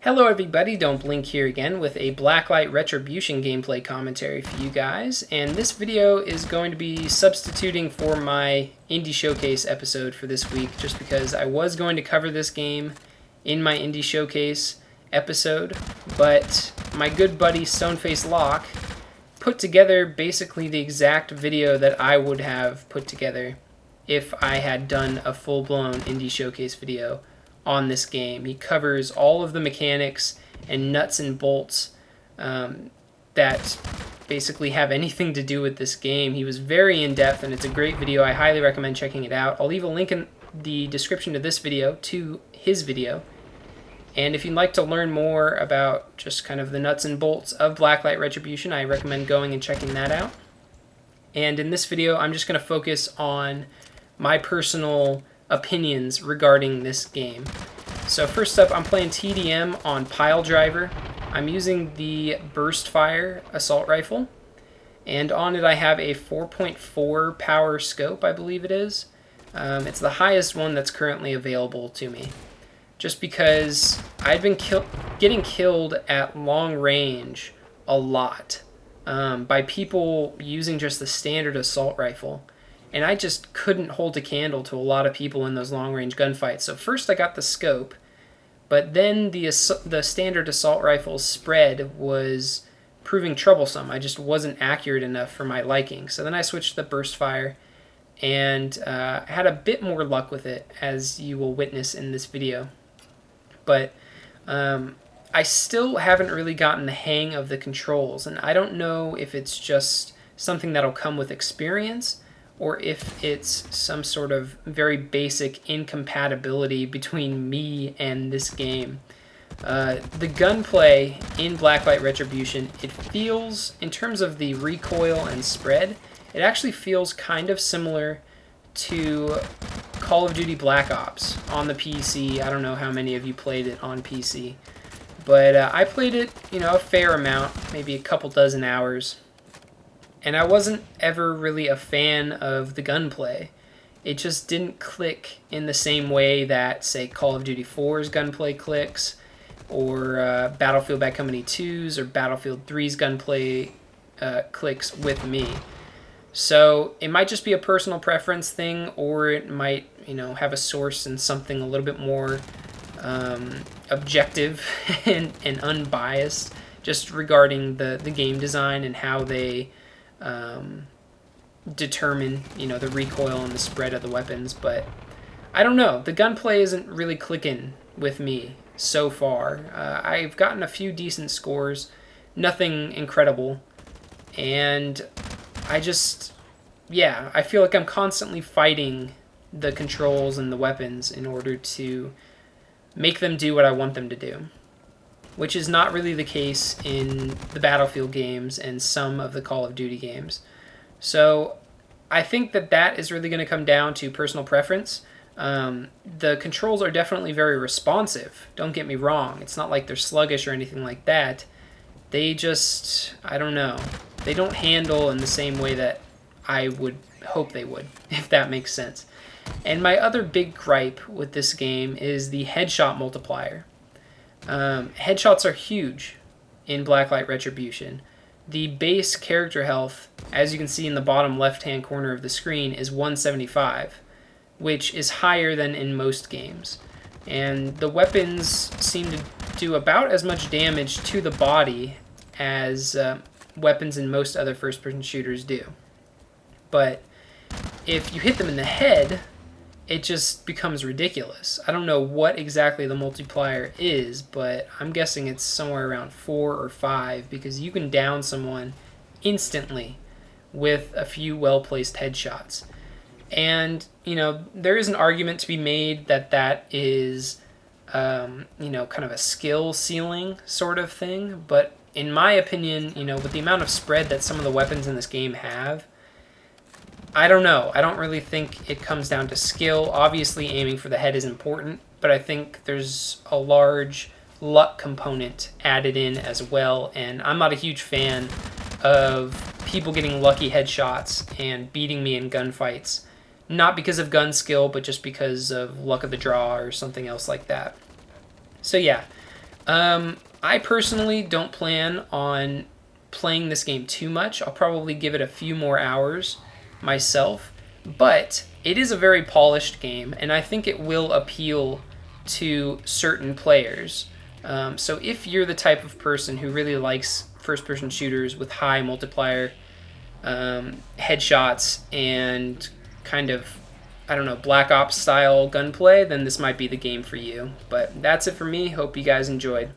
Hello everybody, Don't Blink here again with a Blacklight Retribution gameplay commentary for you guys, and this video is going to be substituting for my Indie Showcase episode for this week, just because I was going to cover this game in my Indie Showcase episode, but my good buddy StoneFaceLock put together basically the exact video that I would have put together if I had done a full-blown Indie Showcase video on this game. He covers all of the mechanics and nuts and bolts that basically have anything to do with this game. He was very in-depth, and it's a great video. I highly recommend checking it out. I'll leave a link in the description to this video to his video. And if you'd like to learn more about just kind of the nuts and bolts of Blacklight Retribution, I recommend going and checking that out. And in this video, I'm just going to focus on my personal opinions regarding this game. So first up, I'm playing TDM on Pile Driver. I'm using the Burst Fire assault rifle, and on it I have a 4.4 power scope, I believe it is. It's the highest one that's currently available to me, just because I've been getting killed at long range a lot by people using just the standard assault rifle. And I just couldn't hold a candle to a lot of people in those long-range gunfights. So first I got the scope, but then the standard assault rifle's spread was proving troublesome. I just wasn't accurate enough for my liking. So then I switched to the burst fire and had a bit more luck with it, as you will witness in this video. But I still haven't really gotten the hang of the controls, and I don't know if it's just something that'll come with experience, or if it's some sort of very basic incompatibility between me and this game. The gunplay in Blacklight Retribution, it feels, in terms of the recoil and spread, it actually feels kind of similar to Call of Duty Black Ops on the PC. I don't know how many of you played it on PC, but I played it, a fair amount, maybe a couple dozen hours. And I wasn't ever really a fan of the gunplay. It just didn't click in the same way that, say, Call of Duty 4's gunplay clicks, or Battlefield Bad Company 2's or Battlefield 3's gunplay clicks with me. So it might just be a personal preference thing, or it might, have a source in something a little bit more objective and unbiased, just regarding the game design and how they determine, the recoil and the spread of the weapons. But I don't know. The gunplay isn't really clicking with me so far. I've gotten a few decent scores, nothing incredible, and I feel like I'm constantly fighting the controls and the weapons in order to make them do what I want them to do, which is not really the case in the Battlefield games and some of the Call of Duty games. So I think that is really going to come down to personal preference. The controls are definitely very responsive, don't get me wrong. It's not like they're sluggish or anything like that. They just, I don't know, they don't handle in the same way that I would hope they would, if that makes sense. And my other big gripe with this game is the headshot multiplier. Headshots are huge in Blacklight Retribution. The base character health, as you can see in the bottom left-hand corner of the screen, is 175, which is higher than in most games. And the weapons seem to do about as much damage to the body as weapons in most other first-person shooters do. But if you hit them in the head, it just becomes ridiculous. I don't know what exactly the multiplier is, but I'm guessing it's somewhere around 4 or 5, because you can down someone instantly with a few well-placed headshots. And, there is an argument to be made that is, kind of a skill ceiling sort of thing. But in my opinion, with the amount of spread that some of the weapons in this game have, I don't know. I don't really think it comes down to skill. Obviously, aiming for the head is important, but I think there's a large luck component added in as well, and I'm not a huge fan of people getting lucky headshots and beating me in gunfights, not because of gun skill, but just because of luck of the draw or something else like that. So yeah, I personally don't plan on playing this game too much. I'll probably give it a few more hours myself, but it is a very polished game, and I think it will appeal to certain players. So if you're the type of person who really likes first-person shooters with high multiplier headshots and kind of, I don't know, Black Ops style gunplay, then this might be the game for you. But that's it for me. Hope you guys enjoyed.